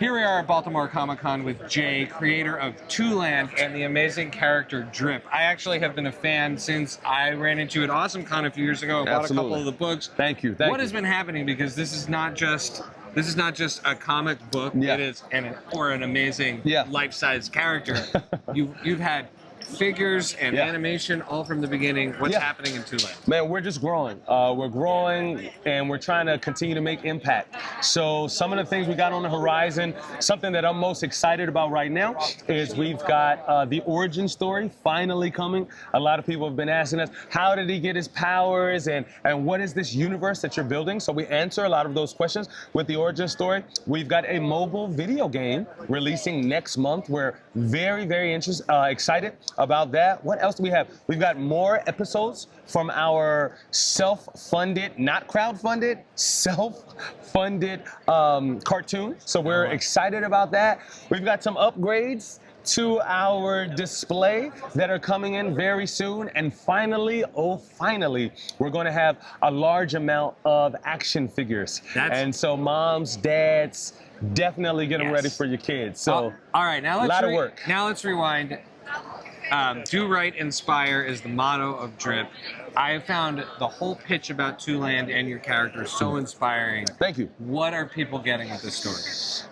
Here we are at Baltimore Comic-Con with Jay, creator of Two-Land and the amazing character Drip. I actually have been a fan since I ran into you at AwesomeCon a few years ago. I bought a couple of the books. Thank you. What has been happening? Because this is not just a comic book. Yeah. It is an amazing life-size character. You've had figures and animation all from the beginning. What's happening in Two-Land? Man, we're just growing. We're growing and we're trying to continue to make impact. So some of the things we got on the horizon, something that I'm most excited about right now is we've got the origin story finally coming. A lot of people have been asking us, how did he get his powers and what is this universe that you're building? So we answer a lot of those questions with the origin story. We've got a mobile video game releasing next month. We're very, very excited about that. What else do we have? We've got more episodes from our self-funded, not crowd-funded, self-funded cartoon. So we're excited about that. We've got some upgrades to our display that are coming in very soon. And finally, we're going to have a large amount of action figures. And so moms, dads, definitely get them ready for your kids. So all right, now a lot of work. Now let's rewind. Do right, inspire is the motto of Drip. I have found the whole pitch about Two-Land and your character so inspiring. Thank you. What are people getting with this story?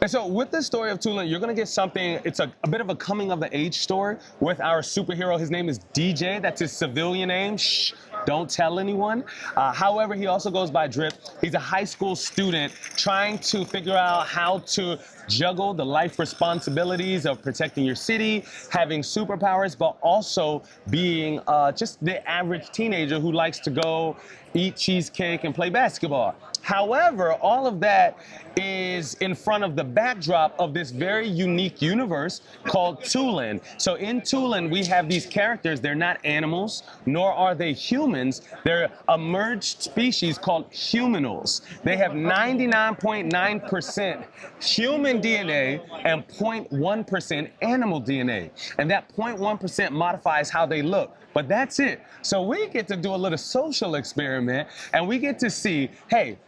And so with the story of Two-Land, you're going to get something, it's a bit of a coming of the age story with our superhero. His name is DJ. That's his civilian name. Shh, don't tell anyone. However, he also goes by Drip. He's a high school student trying to figure out how to juggle the life responsibilities of protecting your city, having superpowers, but also being just the average teenager who likes to go eat cheesecake and play basketball. However, all of that is in front of the backdrop of this very unique universe called Two-Land. So in Two-Land, we have these characters. They're not animals, nor are they humans. They're a merged species called humanals. They have 99.9% human DNA and 0.1% animal DNA. And that 0.1% modifies how they look. But that's it. So we get to do a little social experiment, and we get to see, hey,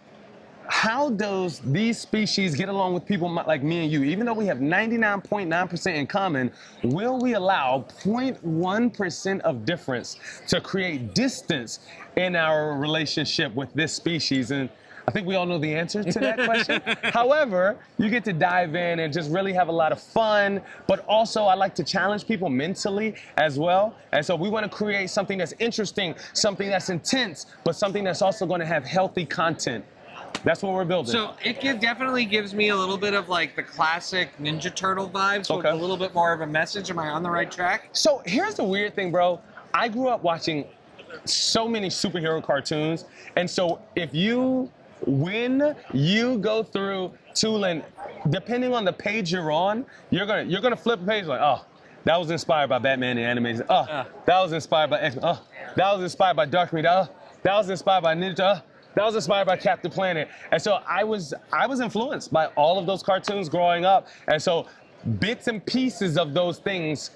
how does these species get along with people like me and you? Even though we have 99.9% in common, will we allow 0.1% of difference to create distance in our relationship with this species? And I think we all know the answer to that question. However, you get to dive in and just really have a lot of fun, but also I like to challenge people mentally as well. And so we want to create something that's interesting, something that's intense, but something that's also going to have healthy content. That's what we're building. So it definitely gives me a little bit of like the classic Ninja Turtle vibes, with a little bit more of a message. Am I on the right track? So here's the weird thing, bro. I grew up watching so many superhero cartoons, and so when you go through Two-Land, depending on the page you're on, you're gonna flip a page like, oh, that was inspired by Batman and animation. Oh, that was inspired by X-Men. Oh, that was inspired by Darkwing. Oh, that was inspired by Ninja. That was inspired by Captain Planet. And so I was influenced by all of those cartoons growing up. And so bits and pieces of those things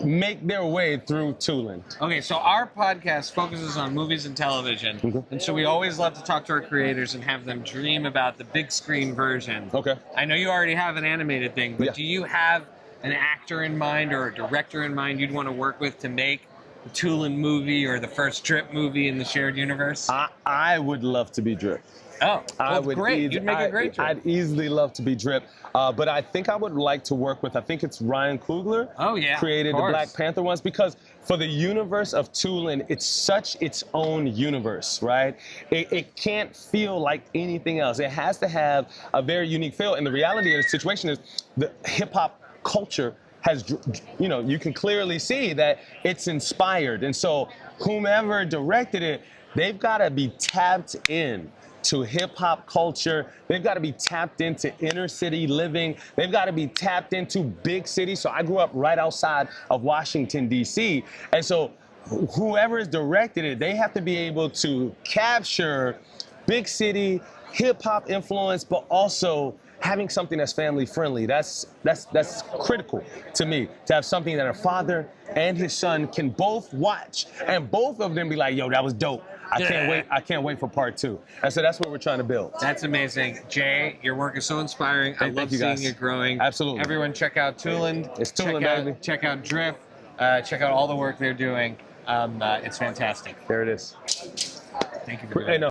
make their way through Two-Land. Okay, so our podcast focuses on movies and television. And so we always love to talk to our creators and have them dream about the big screen version. Okay. I know you already have an animated thing, but do you have an actor in mind or a director in mind you'd want to work with to make the Two-Land movie or the first Drip movie in the shared universe? I would love to be Drip. Oh, well, great. You'd make a great Drip. I'd easily love to be Drip. But I think I would like to work with, I think it's Ryan Coogler. Oh, yeah. Created the Black Panther ones, because for the universe of Two-Land, it's such its own universe, right? It can't feel like anything else. It has to have a very unique feel. And the reality of the situation is the hip hop culture has, you can clearly see that it's inspired. And so whomever directed it, they've got to be tapped in to hip hop culture. They've got to be tapped into inner city living. They've got to be tapped into big cities. So I grew up right outside of Washington, D.C. And so whoever is directed it, they have to be able to capture big city, hip hop influence, but also having something that's family friendly. That's critical to me, to have something that a father and his son can both watch and both of them be like, yo, that was dope. I can't wait for part 2. I said that's what we're trying to build. That's amazing. Jay, your work is so inspiring. I love seeing it growing. Absolutely. Everyone check out Tooland. It's Tooland, baby. Check out Drip. Check out all the work they're doing. It's fantastic. There it is. Thank you for doing it.